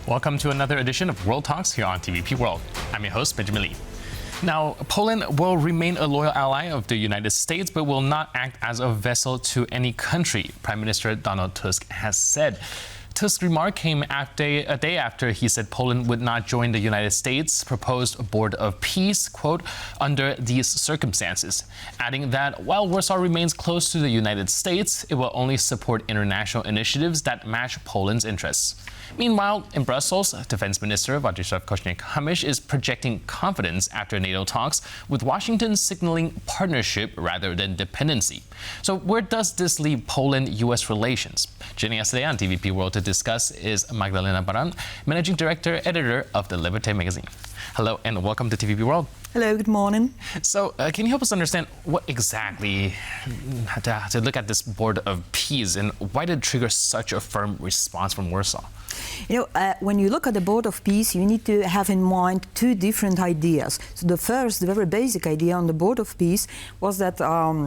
Welcome to another edition of World Talks here on TVP World. I'm your host, Benjamin Lee. Now, Poland will remain a loyal ally of the United States, but will not act as a vessel to any country, Prime Minister Donald Tusk has said. Tusk's remark came a day after he said Poland would not join the United States' proposed Board of Peace, quote, under these circumstances, adding that while Warsaw remains close to the United States, it will only support international initiatives that match Poland's interests. Meanwhile, in Brussels, Defense Minister Władysław Koźmiak-Kamysz is projecting confidence after NATO talks, with Washington signaling partnership rather than dependency. So where does this leave Poland-U.S. relations? Joining us today on TVP World to discuss is Magdalena Baran, Managing Director, Editor of the Liberte magazine. Hello and welcome to TVP World. Hello, good morning. So can you help us understand what exactly to look at this Board of Peace and why did it trigger such a firm response from Warsaw? You know, when you look at the Board of Peace, you need to have in mind two different ideas. So the first, the very basic idea on the Board of Peace was that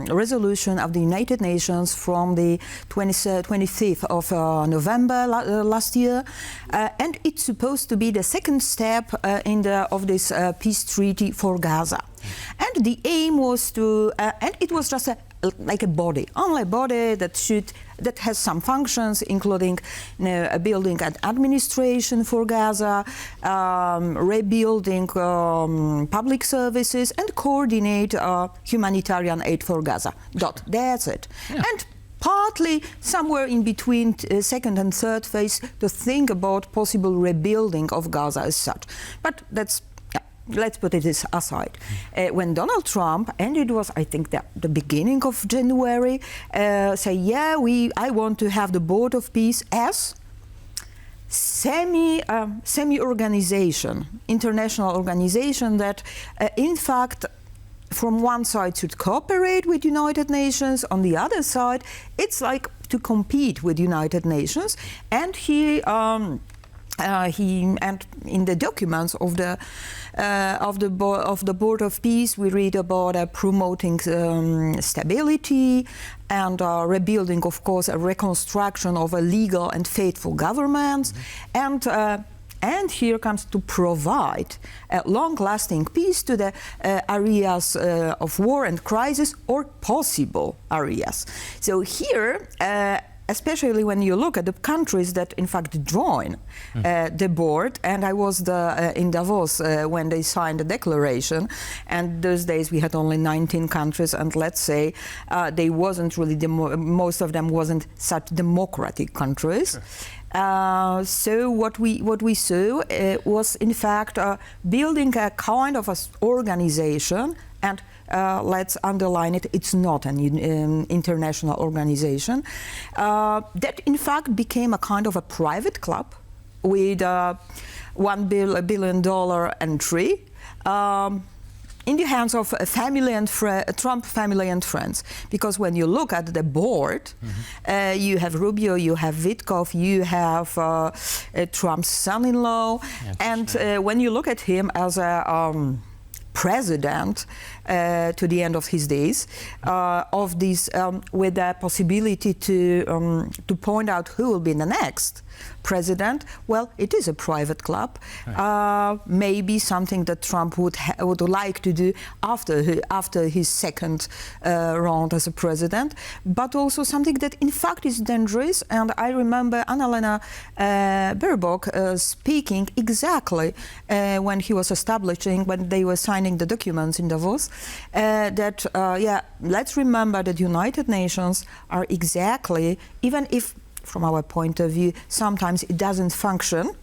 resolution of the United Nations from the 25th of November last year, and it's supposed to be the second step of this peace treaty for Gaza. And the aim was to, and it was just like a body, only a body that has some functions, including building an administration for Gaza, rebuilding public services, and coordinate humanitarian aid for Gaza. That's it. Yeah. And partly somewhere in between second and third phase to think about possible rebuilding of Gaza as such. But let's put it aside. When Donald Trump, and it was, I think, the beginning of January, I want to have the Board of Peace as semi-organization, international organization that, in fact, from one side should cooperate with United Nations, on the other side, it's like to compete with United Nations, and he and in the documents of the Board of Peace, we read about promoting stability and rebuilding, of course, a reconstruction of a legal and faithful government, and here comes to provide a long-lasting peace to the areas of war and crisis or possible areas. So here, especially when you look at the countries that in fact join the board, and I was in Davos when they signed the declaration, and those days we had only 19 countries, and let's say they wasn't really, most of them wasn't such democratic countries. Sure. So what we saw was in fact building a kind of an organization, and let's underline it, it's not an international organization, that in fact became a kind of a private club with $1 billion entry in the hands of a family and Trump family and friends. Because when you look at the board, you have Rubio, you have Witkoff, you have Trump's son-in-law, and when you look at him as a president to the end of his days, of this, with the possibility to point out who will be the next president, well, it is a private club. Right. Maybe something that Trump would like to do after his second round as a president, but also something that in fact is dangerous. And I remember Annalena Baerbock speaking exactly when he was when they were signing the documents in Davos, that let's remember that United Nations are exactly, even if from our point of view, sometimes it doesn't function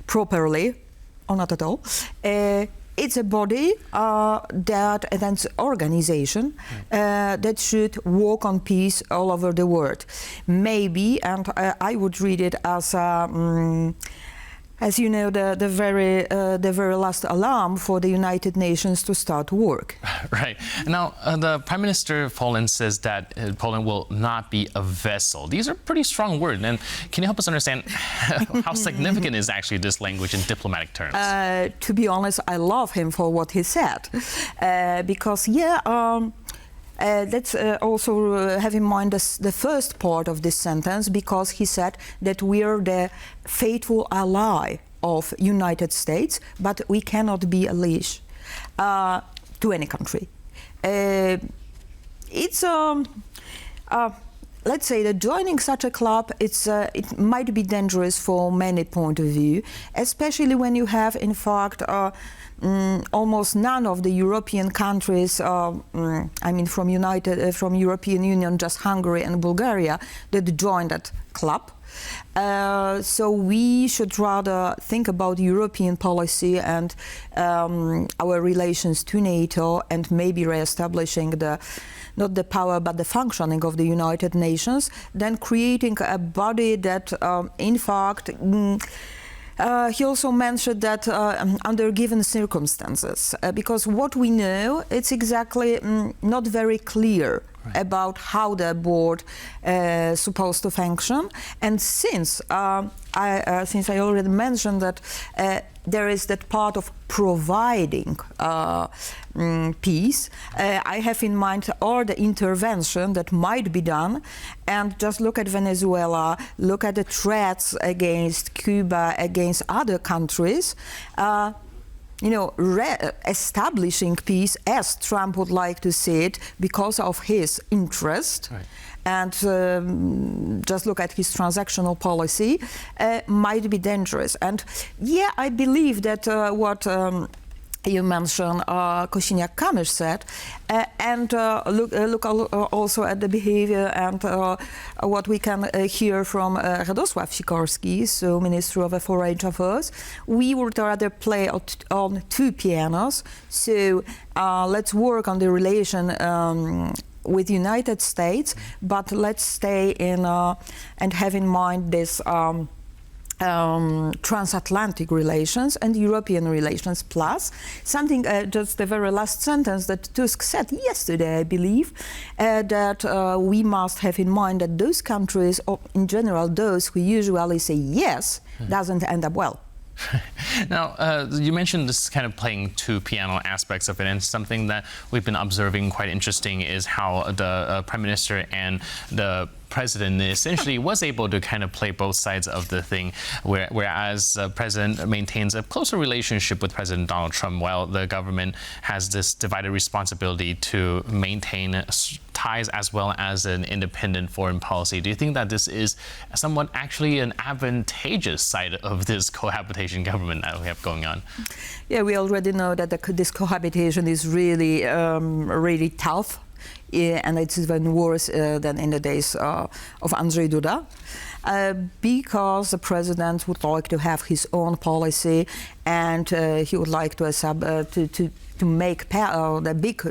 properly, or not at all. It's a body that's an organization that should work on peace all over the world. Maybe, and I would read it as you know, the very last alarm for the United Nations to start work. Right. Now, the Prime Minister of Poland says that Poland will not be a vessel. These are pretty strong words. And can you help us understand how significant is actually this language in diplomatic terms? To be honest, I love him for what he said. Because, Let's also have in mind the first part of this sentence, because he said that we are the faithful ally of United States, but we cannot be a leash to any country. Let's say that joining such a club, it might be dangerous for many points of view, especially when you have, in fact, almost none of the European countries, I mean from European Union, just Hungary and Bulgaria, that joined that club. So we should rather think about European policy and our relations to NATO, and maybe re-establishing not the power but the functioning of the United Nations, than creating a body that in fact he also mentioned that under given circumstances, because what we know, it's exactly not very clear about how the board is supposed to function. And since I already mentioned that there is that part of providing peace, I have in mind all the intervention that might be done. And just look at Venezuela, look at the threats against Cuba, against other countries. Establishing peace, as Trump would like to see it, because of his interest, and just look at his transactional policy, might be dangerous. And yeah, I believe that what you mentioned, Kosiniak-Kamysz said, and look also at the behavior and what we can hear from Radosław Sikorski, so Minister of Foreign Affairs. We would rather play on two pianos. So let's work on the relation with United States, but let's stay in and have in mind this transatlantic relations and European relations, plus something, just the very last sentence that Tusk said yesterday, I believe, that we must have in mind that those countries, or in general those who usually say yes, doesn't end up well. Now, you mentioned this kind of playing two piano aspects of it, and something that we've been observing quite interesting is how the Prime Minister and the President essentially was able to kind of play both sides of the thing, whereas the President maintains a closer relationship with President Donald Trump, while the government has this divided responsibility to maintain ties as well as an independent foreign policy. Do you think that this is somewhat actually an advantageous side of this cohabitation government that we have going on? Yeah, we already know that this cohabitation is really, really tough. Yeah, and it's even worse than in the days of Andrzej Duda, because the president would like to have his own policy, and he would like to make the big,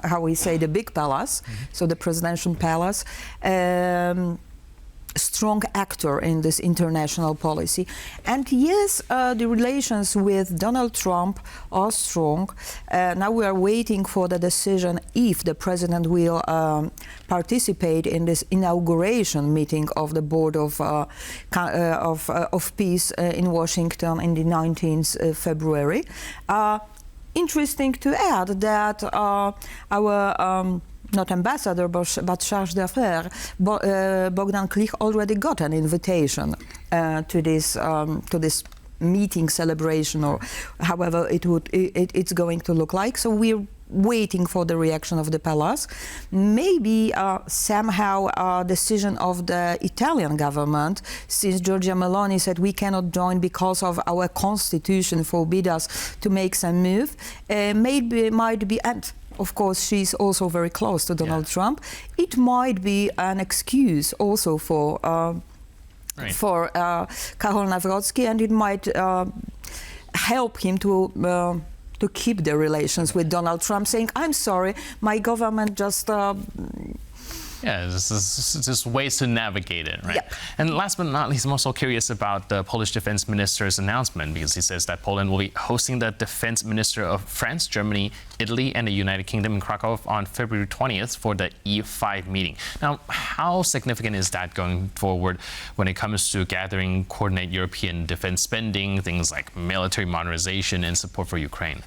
how we say, the big palace, so the presidential palace, strong actor in this international policy. And yes, the relations with Donald Trump are strong. Now we are waiting for the decision if the president will participate in this inauguration meeting of the Board of Peace in Washington in the 19th February. Interesting to add that our not ambassador, but charge d'affaires, Bogdan Klich already got an invitation to this meeting, celebration, or however it's going to look like. So we're waiting for the reaction of the palace. Maybe somehow a decision of the Italian government, since Giorgia Meloni said we cannot join because of our constitution forbids us to make some move, might be, and of course, she's also very close to Donald Trump. It might be an excuse also for Karol Nawrocki, and it might help him to keep the relations with Donald Trump, saying, "I'm sorry, my government just." Yeah, this is just ways to navigate it, right? Yep. And last but not least, I'm also curious about the Polish defense minister's announcement, because he says that Poland will be hosting the defense minister of France, Germany, Italy, and the United Kingdom in Krakow on February 20th for the E5 meeting. Now, how significant is that going forward when it comes to gathering, coordinate European defense spending, things like military modernization and support for Ukraine?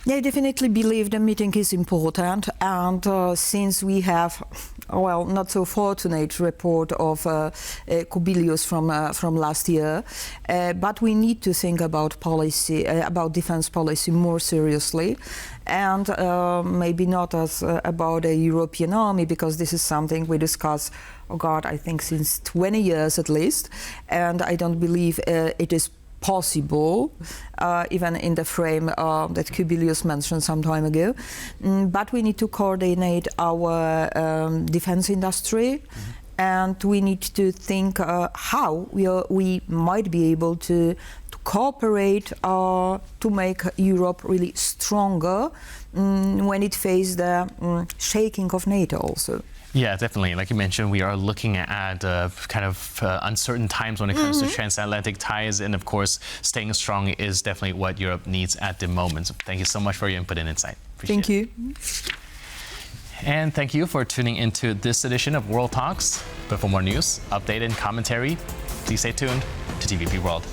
I definitely believe the meeting is important, and since we have, well, not so fortunate report of Kubilius from last year, but we need to think about policy, about defense policy more seriously, and maybe not as about a European army, because this is something we discuss, oh God, I think since 20 years at least, and I don't believe it is possible, even in the frame that Kubilius mentioned some time ago. But we need to coordinate our defense industry, and we need to think how we might be able to cooperate to make Europe really stronger when it faces the shaking of NATO also. Yeah, definitely. Like you mentioned, we are looking at kind of uncertain times when it comes to transatlantic ties. And of course, staying strong is definitely what Europe needs at the moment. So thank you so much for your input and insight. Thank you. And thank you for tuning into this edition of World Talks. But for more news, update, and commentary, please stay tuned to TVP World.